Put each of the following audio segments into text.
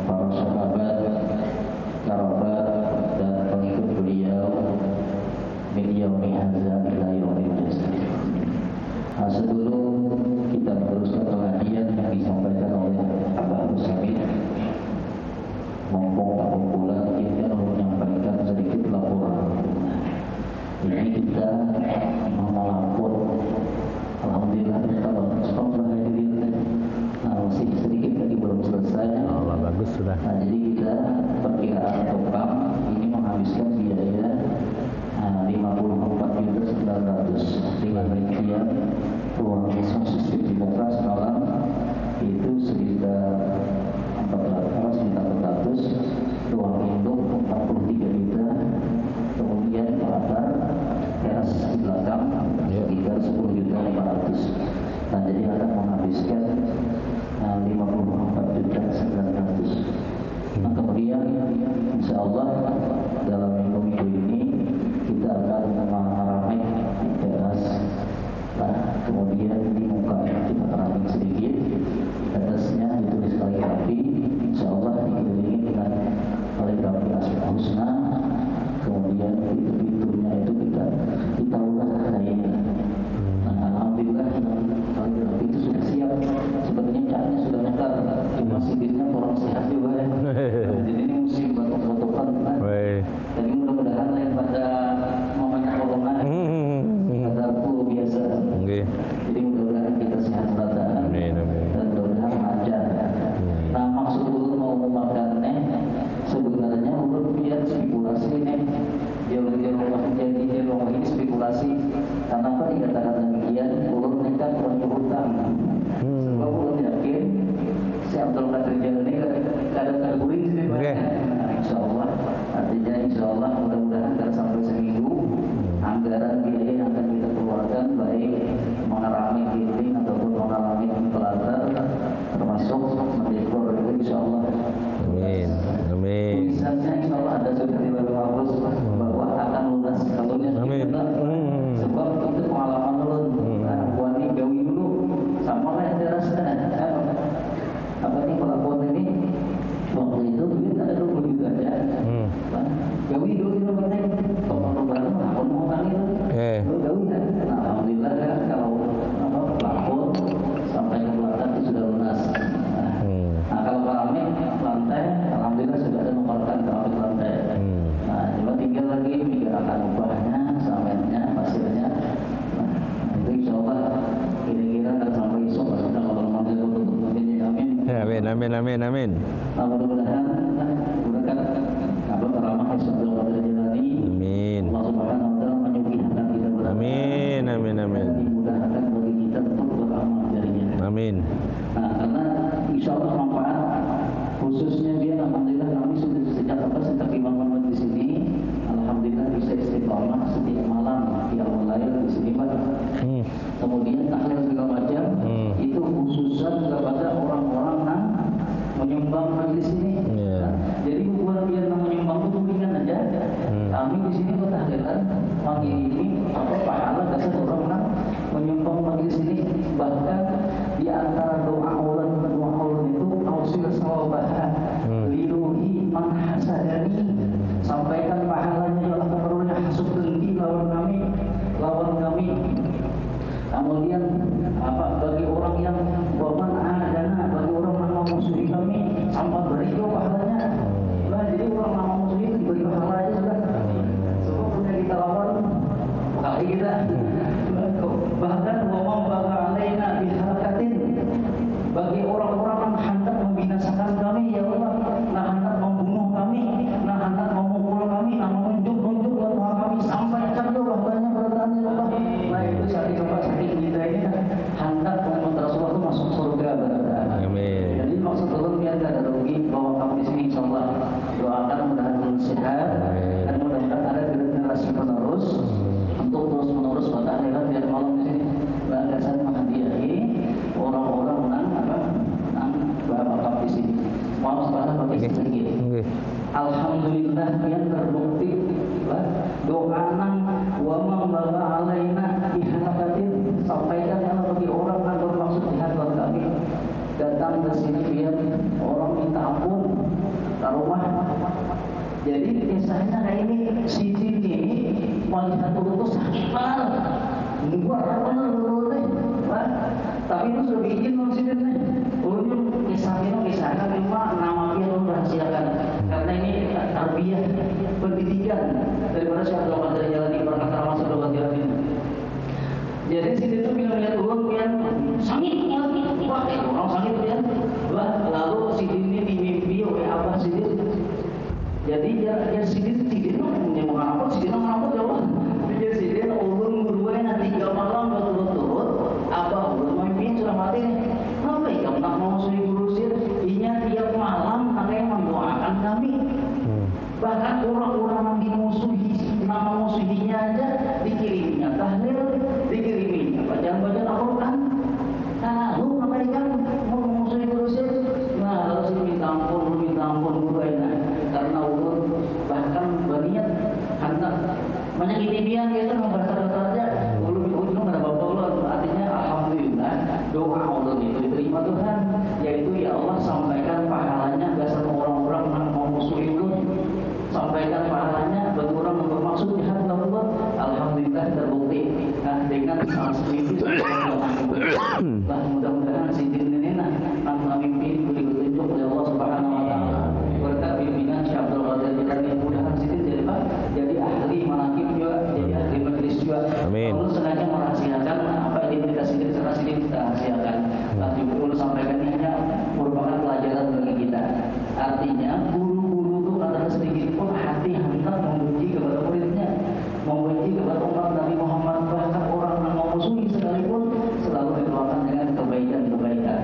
para sahabat, kerabat dan pengikut beliau min yaumi hadza ila yaumil jazaa. Sebelum kita meneruskan pengajian yang disampaikan oleh Abah Hamid, mumpung tak pulang kita menyampaikan sedikit laporan. Ini kita mau melapor. Alhamdulillah kalau sekolah hadirin masih sedikit lagi belum selesai. Allah bagus sudah. Nah, jadi kita perkiraan tukang ini menghabiskan biaya 54.900 dengan rincian ruang sistem dibuka semalam itu sekitar 400, ruang induk 43 juta, kemudian latar teras di belakang sekitar 10.500.000. Nah, jadi akan menghabiskan 54.900.000. Nah, kemudian insya Allah dalam minggu ini kita akan mengalami teras. Nah, kemudian di muka kita keramik sedikit, atasnya ditulis kaligrafi, insya Allah dikelilingi dengan kaligrafi Asmaul Husna. Kemudian pintu-pintunya itu kita ulah kayaknya. Nah, alhamdulillah kaligrafi itu sudah siap. Sebenarnya catnya sudah nyekar, cuma sibirnya kurang sehat juga ya. Jadi ini musim foto-fotokan kan. Jadi mudah-mudahan lain pada mamanya corona, pada flu biasa. Jadi mudah-mudahan kita sehat rata. Amin, amin. Dan mudah-mudahan lancar. Nah, maksud ulun mau memakannya sebenarnya ulun biar spekulasi nih. Dia rumah ini spekulasi. Karena apa dikatakan demikian? Ulun nekat punya hutang. Sebab ulun yakin si Abdul Qadir Jalani kadang-kadang kuring sih banyak. Insya Allah, artinya insya Allah mudah-mudahan tidak sampai seminggu anggaran biaya yang akan kita keluarkan baik mengalami healing ataupun mengalami pelatar termasuk mendekor itu insya Allah. Amin, amin. Tulisannya insya Allah ada sudah di Lauhul Mahfuz bahwa akan lunas kalaunya kita. Sebab itu pengalaman ulun. Wani gawi dulu sama kayak terasa. Apa nih pelakuan ini? Waktu itu duit ada dulu juga ya. Gawi dulu itu penting. Kalau barang aku mau kan itu. Gawi kan. Nah, alhamdulillah kan kalau pelakon sampai ke belakang itu sudah lunas. Nah, kalau keramik lantai, alhamdulillah sudah ada mengeluarkan keramik lantai. Nah, cuma tinggal lagi mikirkan upahnya, semennya, pasirnya. Nah, itu insya Allah kira-kira akan sampai esok. Sudah kalau manggil untuk mungkin amin. Amin, amin, amin, amin. Nah, mudah-mudahan abang ramah Abdul Qadir Jalani. Amin. Allah Subhanahu wa taala menyuguhkan kita beramal. Amin, amin, amin. Dimudahkan bagi kita untuk beramal darinya. Amin. Nah, karena insya Allah manfaat khususnya dia alhamdulillah kami sudah sejak dibangun di sini, alhamdulillah bisa istiqamah setiap malam qiyamul lail di sini Pak. Kemudian tahlil segala macam itu khususan kepada orang-orang yang menyumbang majlis ini. Nah, jadi bukan dia yang menyumbang itu ringan aja. Kami di sini bertahlilan mengirim pahala dasar orang yang menyumbang majlis ini. Bahkan di antara doa ulan itu ausil sawabaha liruhi man hasadani, sampaikan pahalanya adalah pemerintah hasud tinggi lawan kami. Kemudian bagi orang yang waman adana, bagi orang yang memusuhi kami sampai berikan pahalanya. Nah, jadi orang yang memusuhi diberi pahalanya sudah. Sebab punya kita lawan kali kita. Bahkan waman baga alaina biharakatin, bagi orang-orang yang hendak membinasakan kami ya Allah, nah hendak membunuh kami, nah hendak memukul kami, nah menunjuk-nunjuk wajah kami sampai akan wabahnya bertanya Allah. Nah, itu sakit kita ini hendak membuat Rasulullah itu masuk surga berada. Amin. Jadi maksud Allah biar tidak ada rugi bahwa kamu di sini insya Allah doakan mudah-mudahan sehat dan mudah-mudahan ada generasi penerus untuk terus menerus bertahlilan biar malam di sini bagasan menghadiahi orang-orang nang bakal di sini. Mau sebentar bagi sedikit. Alhamdulillah yang terbukti doa nang wa mambaga alaina biharakatin, sampaikan yang bagi orang yang bermaksud jahat kami datang ke sini biar orang minta Jadi kisahnya kayak ini, si Jin ini melihat turun itu sakit banget. Gua apa dulu deh, tapi itu sudah bikin non si Jin. Ulun kisahnya cuma nama dia belum rahasiakan karena ini tarbiyah pendidikan daripada Syekh Abdul Qadir Jailani berkata Syekh Abdul Qadir Jailani. Jadi situ itu bilang ulun pian sangit wah orang sangit pian. Lalu si ini dimimpi oleh abah si Din. Jadi dia si Din dia mengapa si Din jawab. Jadi si Din ulun berdua nanti 3 malam berturut-turut abah ulun mimpi sudah mati. Apa yang nak mau suruh gurusir? Inya tiap malam kakek mendoakan kami. Bahkan orang-orang yang dimusuhi, nama musuhinya aja dikiriminya tahlil, dikiriminya bacaan-bacaan Al-Quran. Tahu mereka mau musuhi gurusir? Nah, lalu sih minta ampun bukannya karena ulun bahkan berniat hendak menyakiti dia itu membaca aja. Ulun ada bapak ulun artinya alhamdulillah doa ulun itu diterima Tuhan, yaitu ya Allah sampaikan pahalanya gak sama orang-orang yang mau musuhi ulun, sampaikan pahalanya bagi orang yang bermaksud jahat kepada Allah. Alhamdulillah terbukti. Nah dengan sangat sedikit mudah-mudahan si Jin ini nanti mimpi diberi petunjuk oleh Allah Subhanahu Wa Taala berkat bimbingan Syekh Abdul Qadir Jailani. Mudah-mudahan si Jin jadi ahli manaqib juga, jadi ahli majelis juga. Amin. Allah sengaja merahasiakan apa identitas ini secara sedikit kita rahasiakan. Tapi perlu sampaikan ini hanya merupakan pelajaran bagi kita. Artinya guru-guru itu adalah sedikit pun hati hendak membenci kepada muridnya, membenci kepada umat Nabi Muhammad, bahkan orang yang memusuhi sekalipun selalu didoakan dengan kebaikan-kebaikan.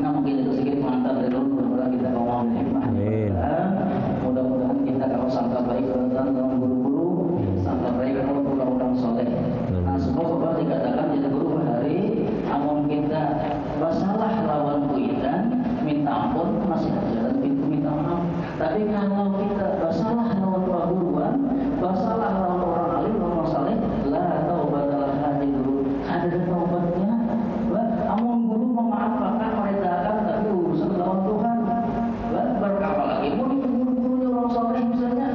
Nah mungkin itu sedikit pengantar dari dulu, mudah-mudahan kita kaum hikmah. Mudah-mudahan kita kalau sangka baik dalam guru-guru, sangka baik kalau orang-orang soleh. Nah sebab dikatakan jadi guru hari, amun kita masalah lawan kuitan, minta ampun masih ada jalan pintu minta maaf. Tapi kalau kita masalah lawan perguruan, masalah lawan orang alim, orang saleh, la taubatalah hadi dulu. Ada taubatnya. Amun guru memaafkan mereka akan tapi urusan lawan Tuhan. Berkapa lagi? Mau itu guru-gurunya orang saleh misalnya.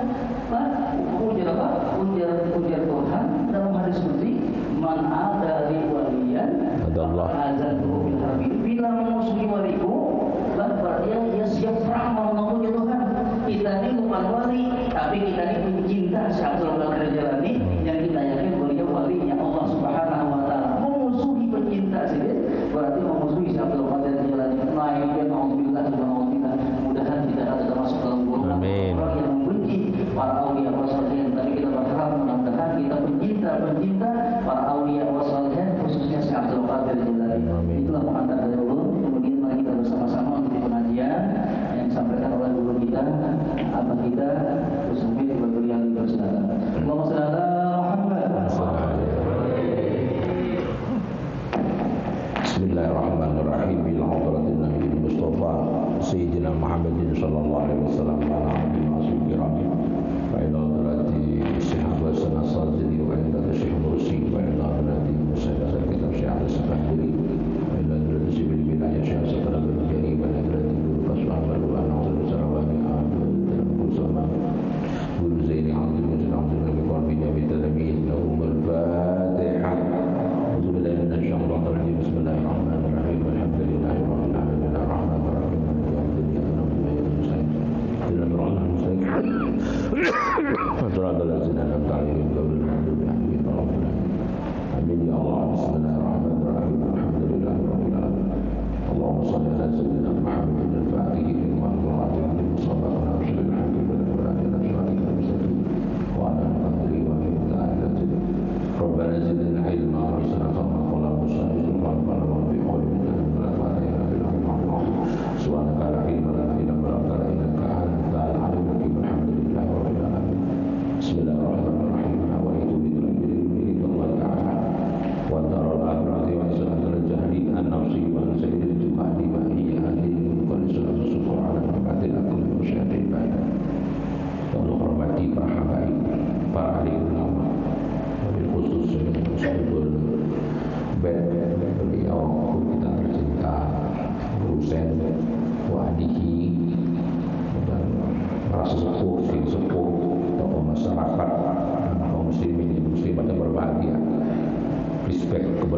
Ujar Tuhan dalam hadis seperti man ada li waliyan azanhu bil harbi. Bila memusuhi waliku, berarti dia siap perang mau Tuhan. Kita ini bukan wali, tapi kita ini pencinta Syekh Abdul Qadir Jailani yang kita yakin beliau walinya Allah Subhanahu Wa Taala. Memusuhi pencinta sih, berarti memusuhi Syekh Abdul Qadir Jailani. Naik dia nauzubillah subhanallah. Mudah-mudahan kita ada termasuk dalam golongan orang yang membenci para aulia wasalihin. Tapi kita berharap mudah-mudahan kita pencinta para aulia wasalihin, khususnya Syekh Abdul Qadir Jailani. Itulah pengantar dari ulun. Kemudian mari kita bersama-sama untuk pengajian yang disampaikan oleh guru kita, abah kita, Ustaz Ibnu yang dipersilakan. Allahumma shalli ala Muhammad. Bismillahirrahmanirrahim. Ila hadratin Nabi Mustafa Sayyidina Muhammadin sallallahu alaihi wasallam wa ala alihi wa kiram. Wa ila hadrati sahabat sanasajidi wa ila Syekh Mursi wa ila hadrati musyadah kitab Syekh Al-Sabahiri wa ila hadrati sibil wilayah Syekh Sabah al-Jari wa ila hadrati Guru Faswa wa Nazir Sarawani Abdul Sama Guru Zaini Abdul Majid Abdul Nabi Qalbinya bitalamin lahum al-Fatihah. Auzubillahi minasyaitonir rajim. Bismillahirrahmanirrahim. Alhamdulillahi rabbil alamin arrahmanir rahim maliki yaumiddin iyyaka na'budu wa iyyaka nasta'in ihdinas siratal mustaqim siratal ladzina an'amta 'alaihim ghairil maghdubi 'alaihim waladdallin. Amin ya Allah. Bismillahirrahmanirrahim. Alhamdulillahi rabbil alamin. Allahumma shalli ala sayyidina Muhammadin al-Fatih lima ughliqa wal musabbaq nasril hakim wal hadi ila siratal mustaqim wa ala alihi wa sahbihi. Rabbana zidna ilma warzuqna fahma qala musa'id wa qala wa bi qawlina la ilaha illa Allah subhanaka la ilaha illa anta innaka antal alimul hakim. Alhamdulillahi rabbil alamin. Bismillah.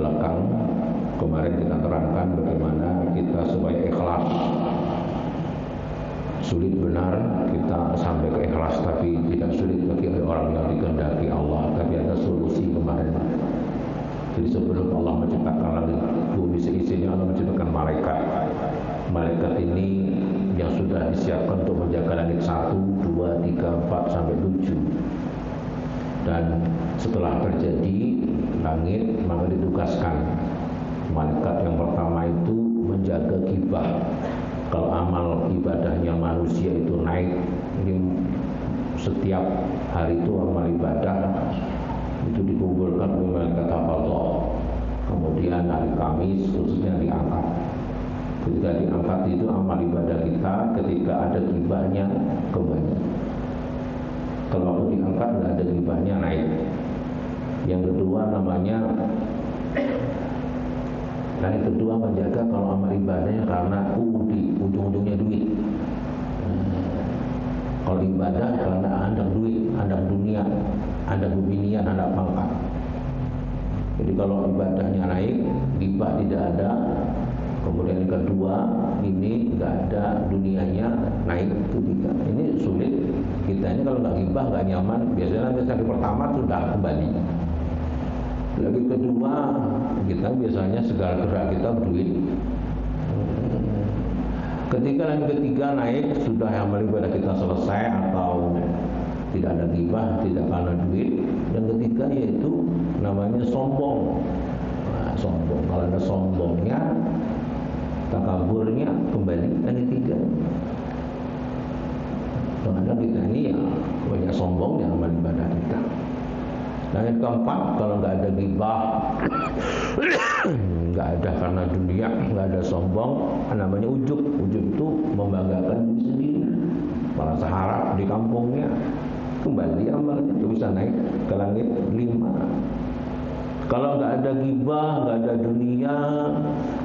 belakang kemarin kita terangkan bagaimana kita supaya ikhlas. Sulit benar kita sampai ke ikhlas, tapi tidak sulit bagi orang yang dikehendaki Allah. Tapi ada solusi kemarin. Jadi sebelum Allah menciptakan langit bumi seisinya, Allah menciptakan malaikat. Malaikat ini yang sudah disiapkan untuk menjaga langit 1, 2, 3, 4 sampai 7. Dan setelah terjadi langit, maka ditugaskan malaikat yang pertama itu menjaga ghibah. Kalau amal ibadahnya manusia itu naik, ini setiap hari itu amal ibadah itu dikumpulkan oleh malaikat hafadzah. Kemudian hari Kamis khususnya diangkat. Ketika diangkat itu amal ibadah kita, ketika ada ghibahnya kembali. Kalau aku diangkat nggak ada ghibahnya, naik. Yang kedua namanya, dan yang kedua menjaga kalau amal ibadahnya karena ujung-ujungnya duit. Kalau ibadah karena andang duit, andang dunia, andang bubinian, andang pangkat. Jadi kalau ibadahnya naik, ghibah tidak ada. Kemudian yang kedua, ini nggak ada dunianya, naik itu tiga. Ini sulit. Kita ini kalau nggak ghibah, nggak nyaman. Biasanya hari pertama sudah kembali. Lagi kedua, kita biasanya segala gerak kita duit. Ketika yang ketiga naik, sudah amal ibadah kita selesai atau tidak ada ghibah, tidak karena duit. Yang ketiga yaitu namanya sombong. Nah, sombong. Kalau ada sombongnya, takaburnya kembali. Yang ketiga, karena kita ini ya banyak sombongnya amal ibadah kita. Dan yang keempat, kalau nggak ada ghibah, nggak ada karena dunia, nggak ada sombong, namanya ujub. Ujub itu membanggakan diri sendiri, merasa harap di kampungnya, kembali amalnya itu bisa naik ke langit 5. Kalau nggak ada ghibah, nggak ada dunia,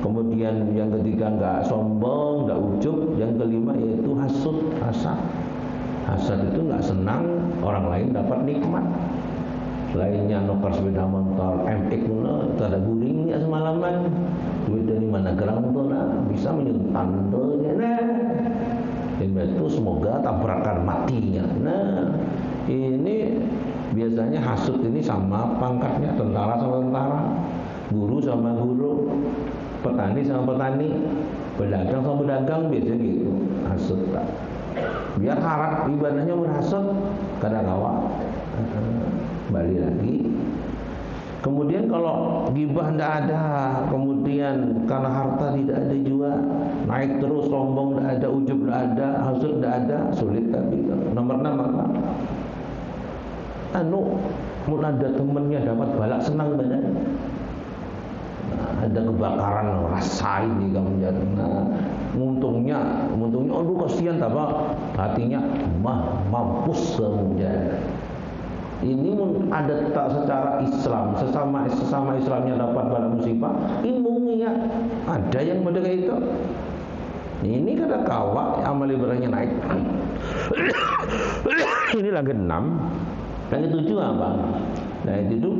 kemudian yang ketiga nggak sombong, nggak ujub, yang kelima yaitu hasud, hasad. Hasad itu nggak senang orang lain dapat nikmat. Lainnya nukar sepeda motor MX tak ada guringnya semalaman, duit dari mana gerang tuh bisa menyuntan tuh itu semoga tabrakan matinya. Nah ini biasanya hasud ini sama pangkatnya, tentara sama tentara, guru sama guru, petani sama petani, pedagang sama pedagang, biasanya gitu hasud. Biar harap ibadahnya berhasud kadang kala balik lagi. Kemudian kalau ghibah tidak ada, kemudian karena harta tidak ada juga, naik terus, sombong tidak ada, ujub tidak ada, hasud tidak ada, sulit. Tapi nomor 6 apa? Mun ada temennya dapat balak senang benar. Ada kebakaran, rasain nih kamu jadi. Untungnya, aduh kasihan, apa hatinya mampus kemudian. Ini ada tak secara Islam, sesama Islamnya dapat bala musibah, ilmunya ada yang model itu. Ini kata kawak amal ibadahnya naik. Ini lagi 6. Yang ke-7 apa? Nah itu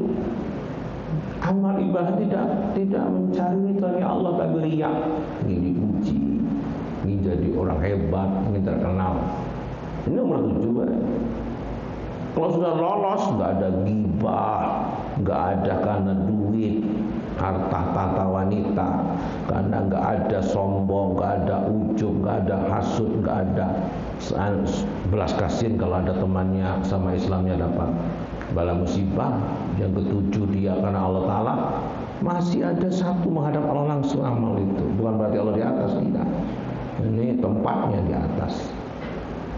amal ibadah tidak mencari ridhonya Allah, tapi riya. Ini dipuji, ini jadi orang hebat, ini terkenal. Ini nomor 7. Kalau sudah lolos, nggak ada ghibah, nggak ada karena duit, harta tata wanita, karena nggak ada sombong, nggak ada ujub, nggak ada hasud, nggak ada belas kasihan kalau ada temannya sama Islamnya dapat bala musibah. Yang ke-7 dia karena Allah Ta'ala, masih ada satu menghadap Allah langsung amal itu. Bukan berarti Allah di atas, tidak. Ini tempatnya di atas.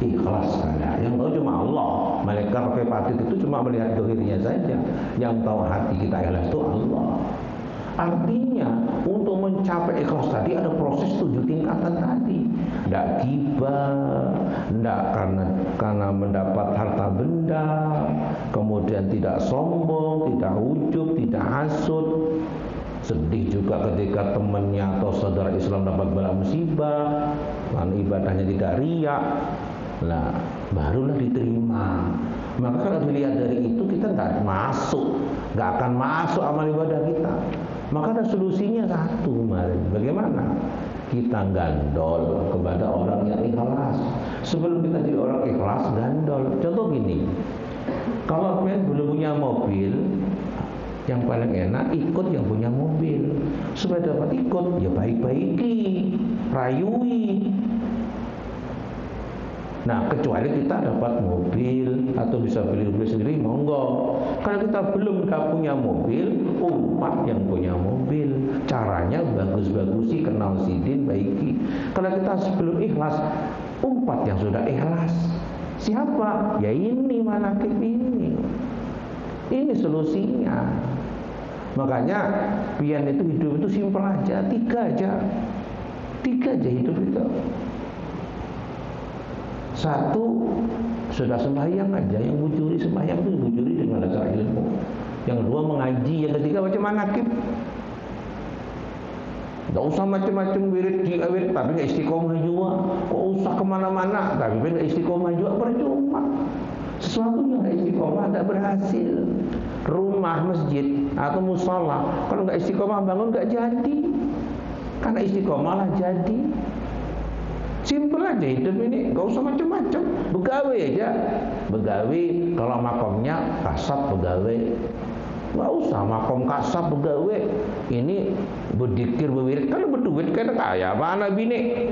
Ikhlas saja. Yang tahu cuma Allah. Malaikat Patit itu cuma melihat dohirnya saja. Yang tahu hati kita ikhlas itu Allah. Artinya untuk mencapai ikhlas tadi ada proses 7 tingkatan tadi. Tidak ghibah, tidak karena mendapat harta benda, kemudian tidak sombong, tidak ujub, tidak hasud. Sedih juga ketika temannya atau saudara Islam dapat bala musibah, karena ibadahnya tidak riya. Nah, barulah diterima. Maka kalau dilihat dari itu, kita nggak akan masuk amal ibadah kita. Maka ada solusinya satu kemarin. Bagaimana? Kita gandol kepada orang yang ikhlas. Sebelum kita jadi orang ikhlas, gandol. Contoh gini, kalau kalian belum punya mobil, yang paling enak ikut yang punya mobil. Supaya dapat ikut, ya baik-baiki, rayui. Nah, kecuali kita dapat mobil atau bisa beli mobil sendiri, monggo. Kalau kita belum punya mobil, umpat yang punya mobil. Caranya bagus-bagusi, kenal sidin, baiki. Kalau kita belum ikhlas, umpat yang sudah ikhlas. Siapa? Ya ini manakib ini. Ini solusinya. Makanya pian itu hidup itu simpel aja, tiga aja hidup itu. Satu, sudah sembahyang aja, yang bujuri sembahyang itu bujuri dengan dasar ilmu. Yang kedua mengaji, yang ketiga baca manakib. Tidak usah macam-macam wirid tapi nggak istiqomah juga. Kok usah kemana-mana tapi nggak istiqomah juga, percuma. Sesuatu yang nggak istiqomah tidak berhasil. Rumah, masjid atau musola kalau nggak istiqomah bangun nggak jadi. Karena istiqomah lah jadi. Simpel aja hidup ini, gak usah macam-macam. Begawe aja. Begawe kalau makomnya kasab begawe. Gak usah makom kasab begawe. Ini berdikir berwirid. Kalau berduit kan kaya mana bini.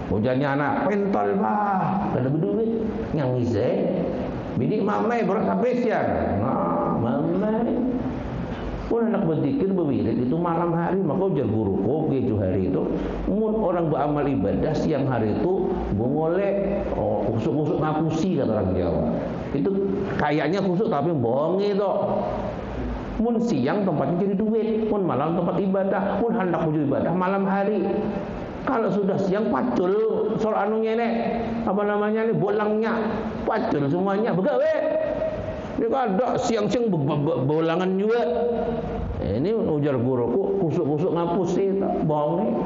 Hujannya anak pentol bah. Kalau berduit nyangise. Bini mamai berat spesial. Nah, mamai. Pun anak berzikir berwirid itu malam hari, maka ujar guru kopi itu hari itu. Mun orang beramal ibadah siang hari itu boleh kusuk-kusuk ngapusi kata orang Jawa. Itu kayaknya kusuk tapi bohong itu. Mun siang tempatnya jadi duit, mun malam tempat ibadah, mun hendak menuju ibadah malam hari. Kalau sudah siang pacul soal anunya ini apa namanya ini bolangnya pacul semuanya begawe. Ini ada siang-siang bolangan juga. Ini ujar guruku kusuk-kusuk ngapusi bohong.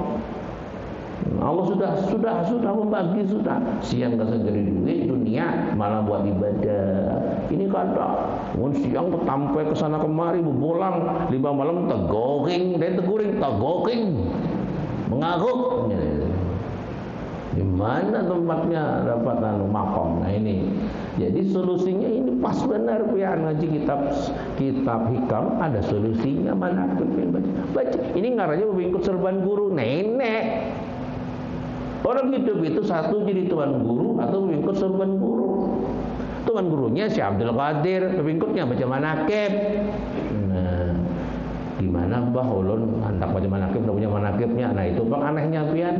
Allah sudah membagi sudah. Siang kasih jadi duit dunia, malam buat ibadah. Ini kada. Mun siang sampai ke sana kemari bolang, 5 malam tegoking, dan tegoking. Mengaruk. Di mana tempatnya dapat makom? Nah ini. Jadi solusinya ini pas benar pian ngaji kitab hikam ada solusinya mana baca. Ini ngaranya mengikut serban guru nenek. Orang hidup itu satu jadi tuan guru atau mengikut serban guru. Tuan gurunya Syekh Abdul Qadir, pengikutnya baca manakib. Nah, gimana Mbah ulun hendak baca manakib, enggak punya manakibnya. Nah itu bang anehnya pian.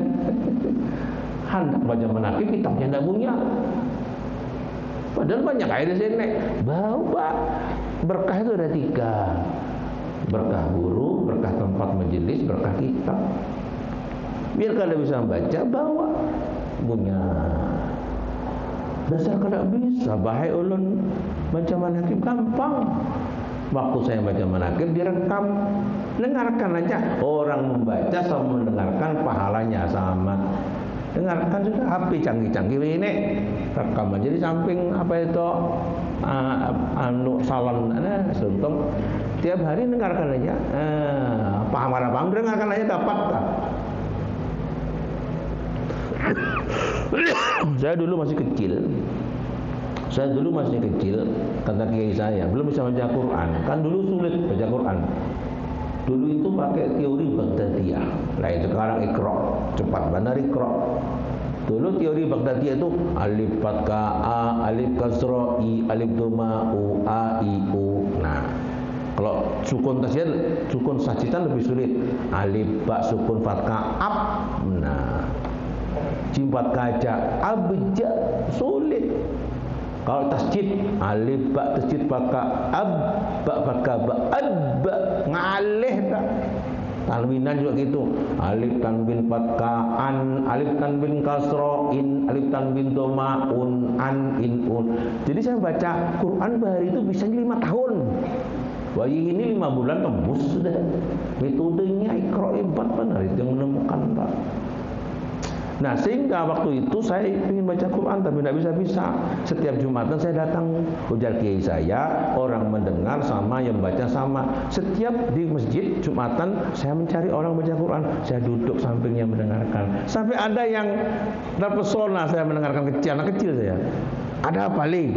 Hendak baca manakib kitabnya enggak punya. Padahal banyak air di sini. Bawa berkah itu ada 3. Berkah guru, berkah tempat majelis, berkah kitab. Biar kalian bisa baca, bawa punya. Dasar kada bisa, bahaya ulun baca manakib gampang. Waktu saya baca manakib direkam, dengarkan aja. Orang membaca sama mendengarkan pahalanya sama. Dengarkan sudah HP canggih-canggih ini rekam aja di samping apa itu salon suntung tiap hari dengarkan aja paham dengarkan aja dapat tak? Saya dulu masih kecil kata kiai saya belum bisa baca Quran kan dulu sulit baca Quran. Dulu itu pakai teori Baghdadiyah. Lain sekarang Iqra, cepat benar Iqra. Dulu teori Baghdadiyah itu alif fathah a, alif kasra i, alif dhamma u, a i u. Nah, kalau sukun tasydid, sukun sajitan lebih sulit. Alif ba sukun fathah ab. Nah, jim fathah ja abja sulit. Kalau tasjid alif ba tasjid fathah ab ba fathah ba adba ngalih tak. Tanwinan juga gitu. Alif tanwin fathah an, alif tanwin kasra in, alif tanwin dhamma un an in un. Jadi saya baca Quran bahari itu bisa 5 tahun. Bayi ini 5 bulan tembus sudah. Metodenya Iqra 4 benar itu yang menemukan Pak. Nah sehingga waktu itu saya ingin baca Quran tapi tidak bisa. Setiap Jumatan saya datang, ujar kiai saya, orang mendengar sama yang baca sama. Setiap di masjid Jumatan saya mencari orang baca Quran, saya duduk sampingnya mendengarkan. Sampai ada yang terpesona saya mendengarkan anak kecil saya. Ada apa Li?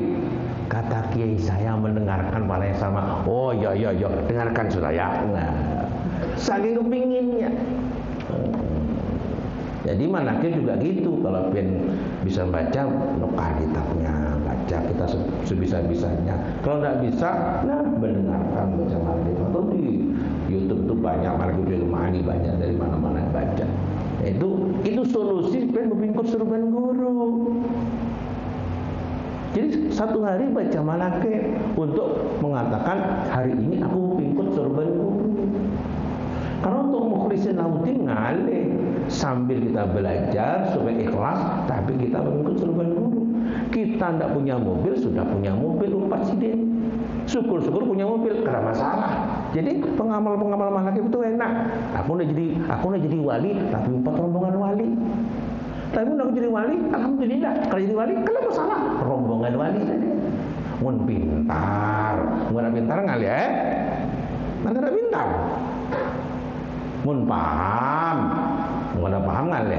Kata kiai saya mendengarkan malah yang sama. Oh iya, dengarkan sudah ya. Nah, saking kepinginnya. Jadi manakib juga gitu, kalau pengen bisa baca nukah kitabnya, baca kita sebisa-bisanya. Kalau tidak bisa, nah mendengarkan baca manakib. Atau di YouTube itu banyak manakib Ilmani, banyak dari mana-mana baca. Itu solusi pengen berpingkut serupan guru. Jadi satu hari baca manakib untuk mengatakan hari ini aku pingkut serupan guru. Karena untuk mukhlisin lautin ngalih sambil kita belajar supaya ikhlas, tapi kita mengikut serupan guru. Kita tidak punya mobil, sudah punya mobil umpat sidin. Syukur-syukur punya mobil, karena masalah. Jadi pengamal-pengamal manakib itu enak. Aku udah jadi wali, tapi umpat rombongan wali. Tapi udah jadi wali, alhamdulillah. Kalau jadi wali, kalau masalah rombongan wali tadi. Mun pintar, ngalih Nanti pintar. Mun paham ngalih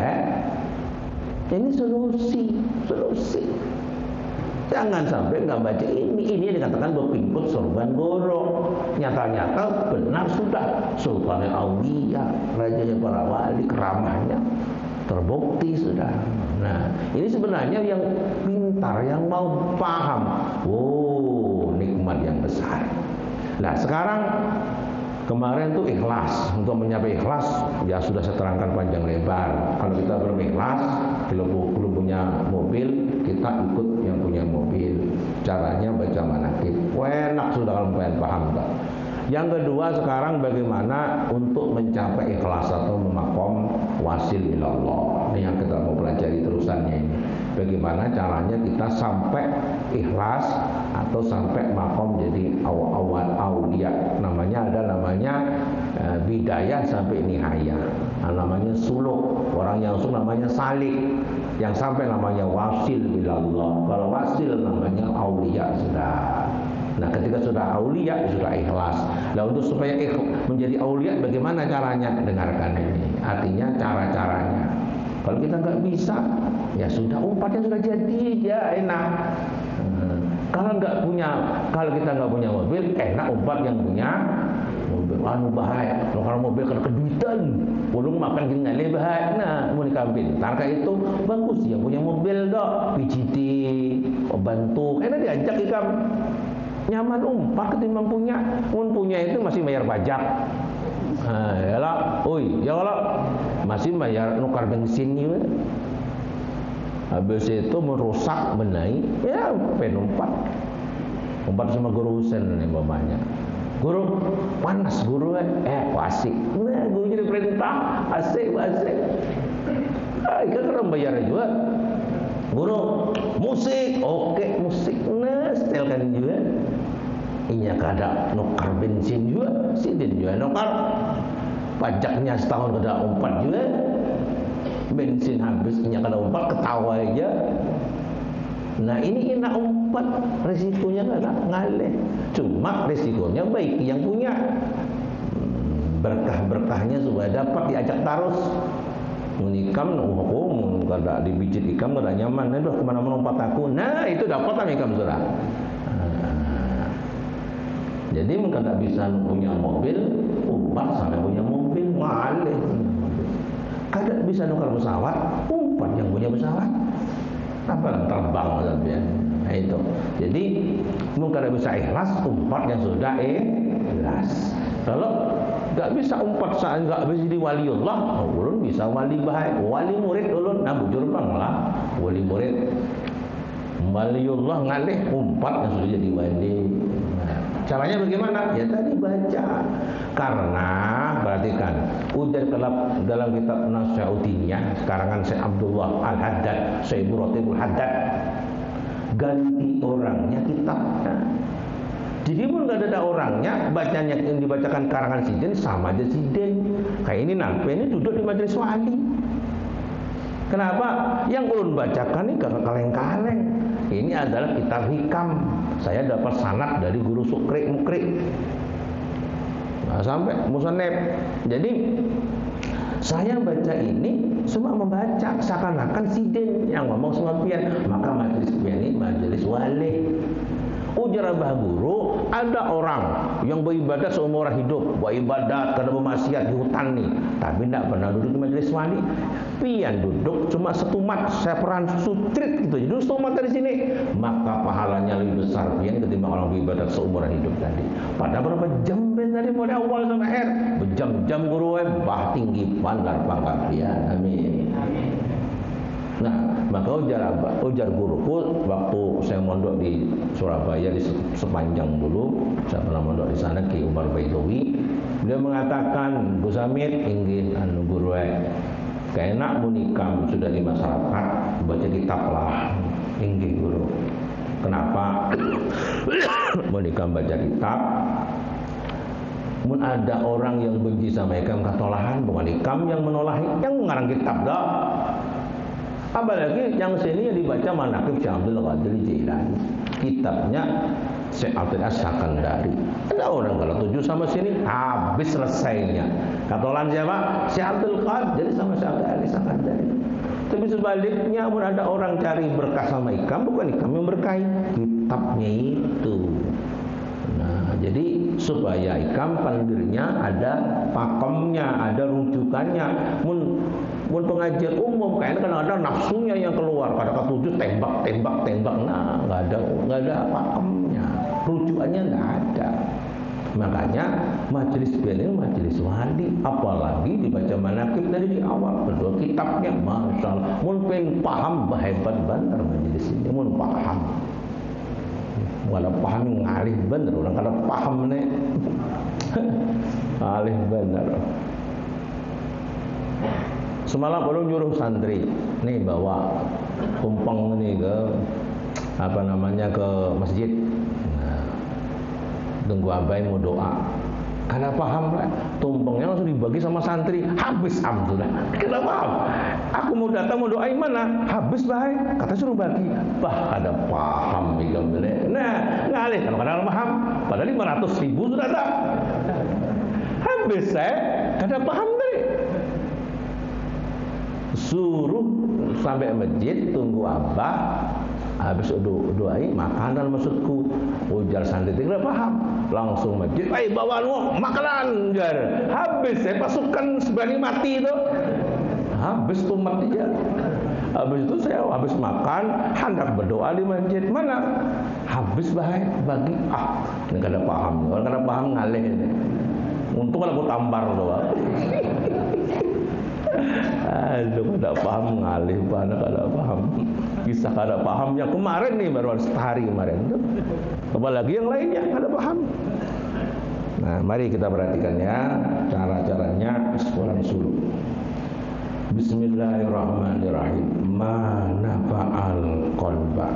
Ini solusi. Jangan sampai nggak baca ini dikatakan berpingkut sorban goro. Nyata-nyata benar sudah Sultanul Aulia, rajanya para wali, keramahnya terbukti sudah. Nah, ini sebenarnya yang pintar, yang mau paham. Nikmat yang besar. Nah, sekarang kemarin tuh ikhlas. Untuk mencapai ikhlas ya sudah saya terangkan panjang lebar. Kalau kita belum ikhlas, belum punya mobil, kita ikut yang punya mobil. Caranya baca manakib. Enak sudah kalau pengen paham tak? Yang kedua sekarang bagaimana untuk mencapai ikhlas atau memakom wasil ilallah. Ini yang kita mau pelajari terusannya ini. Bagaimana caranya kita sampai ikhlas atau sampai makom jadi awal aulia. Namanya bidayah sampai nihayah. Namanya suluk. Orang yang suluk namanya salik. Yang sampai namanya wasil ilallah. Kalau wasil namanya aulia sudah. Nah, ketika sudah aulia sudah ikhlas. Nah, untuk supaya menjadi aulia bagaimana caranya? Dengarkan ini. Artinya cara-caranya. Kalau kita nggak bisa, ya sudah umpatnya sudah jadi, ya enak. Kalau kita nggak punya mobil, enak umpat yang punya mobil. Bahaya. Kalau mobil kan keduitan, ulung makan gini bahaya. Nah, mau dikambing. Tarka itu bagus yang punya mobil dok, pijiti, bantu. Enak diajak ikam. Nyaman umpat ketimbang punya. Punya itu masih bayar pajak. Kalau masih bayar nukar bensin juga. Habis itu merusak benahi, ya penumpat. Umpat sama guru Husain nih mamanya. Guru panas guru asik. Nah, guru jadi perintah asik. Kan orang bayar juga. Guru musik, oke musik. Nah, setelkan juga. Iya kada nukar bensin juga, sidin juga nukar. Pajaknya setahun kada umpat juga. Bensin habis, iya kada umpat, ketawa aja. Nah ini enak umpat, resikonya kada ngaleh. Cuma resikonya baik yang punya. Berkah-berkahnya supaya dapat diajak terus. Menikam, kada dibijit ikam kada nyaman. Nah, kemana-mana umpat aku. Nah itu dapat lah ikam sudah. Jadi mungkin tak bisa punya mobil, umpat sampai punya mobil, malih. Kada bisa nukar pesawat, umpat yang punya pesawat. Apa terbang saja. Nah itu. Jadi mungkin kada bisa ikhlas, umpat yang sudah ikhlas. Kalau tak bisa umpat saat enggak bisa jadi waliullah, ulun bisa wali bahaya, wali murid ulun, bujur banglah, wali murid. Waliullah ngalih umpat yang sudah jadi wali. Caranya bagaimana? Ya tadi baca. Karena perhatikan, ujar dalam kitab Nasyauddiniyah karangan Syekh Abdullah Al-Haddad, Syekh Ratibul Haddad, ganti orangnya kitabnya. Jadi pun nggak ada orangnya, bacanya yang dibacakan karangan sidin sama aja sidin. Kayak ini nampe ini duduk di majelis wali. Kenapa? Yang ulun bacakan ini gak kaleng-kaleng. Ini adalah kitab hikam. Saya dapat sanad dari guru Sukri Mukri. Nah, sampai musannif. Jadi saya baca ini cuma membaca seakan-akan sidin yang ngomong sama pian. Maka majelis pian ini majelis wali. Ujar Abah Guru, ada orang yang beribadah seumur hidup, beribadat karena bermaksiat di hutan nih, tapi tidak pernah duduk di majelis wali. Pian duduk cuma setumat, seperan sutrit gitu, jadi setumat dari sini, maka pahalanya lebih besar pian ketimbang orang beribadat seumur hidup tadi. Padahal berapa jam dari mulai awal sampai akhir, berjam-jam guru bah tinggi pandar pangkat pian, amin. Nah, maka ujar guruku waktu saya mondok di Surabaya di sepanjang dulu, saya pernah mondok di sana Ki Umar Baidowi. Dia mengatakan, Bu Samit ingin guru keenak munikam sudah di masyarakat baca kitab lah, ingin guru. Kenapa? Munikam baca kitab. Mun ada orang yang benci sama ikam katolahan, bukan ikam yang menolak yang mengarang kitab dah. Apalagi yang sini yang dibaca Manaqib Syekh Abdul Qadir Jailani, kitabnya Syekh Abdul As-Sakandari. Ada orang kalau tuju sama sini habis selesainya. Katolan siapa? Syekh Abdul Qadir sama Syekh Abdul As-Sakandari. Tapi sebaliknya ada orang cari berkah sama ikam, bukan ikam yang berkahi, kitabnya itu. Nah, jadi supaya ikam pandirnya ada pakemnya, ada rujukannya. Mun pengajian umum kayaknya kan ada nafsunya yang keluar, pada ketujuh tembak. Nah, nggak ada pakemnya, rujukannya nggak ada. Makanya majelis ini majelis wali, apalagi dibaca manaqib dari di awal, kedua kitabnya, masya Allah. Mun pengen paham hebat bener majelis ini, mun paham. Walau paham ngalih bener, orang kalau paham nih ngalih bener. Semalam baru nyuruh santri nih bawa tumpeng nih ke ke masjid. Nah, tunggu abai mau doa. Karena paham lah, tumpengnya langsung dibagi sama santri, habis sudah. Kita paham. Aku mau datang mau doain mana? Habis baik. Kata suruh bagi. Ada paham nih. Nah, ngalih kalau kadang paham. Padahal 500.000 sudah ada. Habis kada paham tadi. Suruh sampai masjid tunggu abah. Habis doain makanan maksudku. Ujar santri tidak paham. Langsung masjid, bawa makanan jar. Habis pasukan seberani mati itu. Habis tumat dia. Habis itu saya habis makan, hendak berdoa di masjid. Mana? Habis bagi. Ini kada paham. Kalau kada paham ngalih ini. Untung kalau aku tampar doa. Aduh, kada paham ngalih mana kada paham. Kisah kada paham yang kemarin nih baru sehari kemarin tuh. Apalagi yang lainnya kada paham. Nah, mari kita perhatikan ya cara-caranya seorang suluk. Bismillahirrahmanirrahim. Ma nafa'al qalba.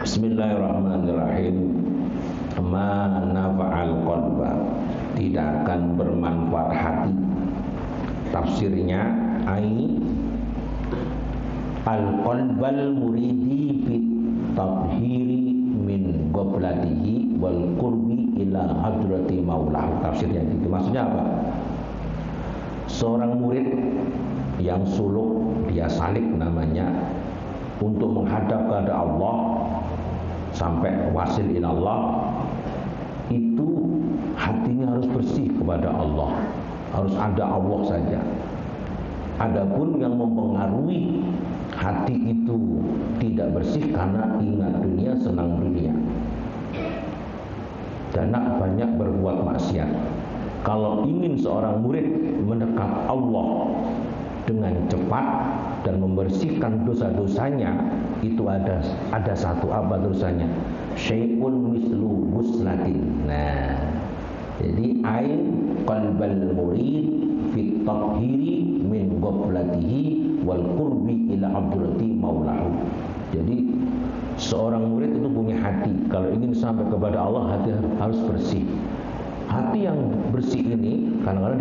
Bismillahirrahmanirrahim. Ma nafa'al qalba, tidak akan bermanfaat hati. Tafsirnya ai al-qalbal muridi fit tabhiri min ghablatihi wal qurbi ila hadrati maulah. Tafsirnya itu maksudnya apa? Seorang murid yang suluk, dia salik namanya, untuk menghadap kepada Allah sampai wasil ilallah, itu hatinya harus bersih kepada Allah, harus ada Allah saja. Adapun yang mempengaruhi hati itu tidak bersih karena ingat dunia, senang dunia, dan banyak berbuat maksiat. Kalau ingin seorang murid mendekat Allah dengan cepat dan membersihkan dosa-dosanya, itu ada satu apa dosanya? Syai'un mislu muslatin. Nah, jadi ain qalbal murid fit tathhiri min ghablatihi wal qurbi ila hadrati maulahu. Jadi seorang murid itu punya hati, kalau ingin sampai kepada Allah hati harus bersih. hati yang bersih ini kadang-kadang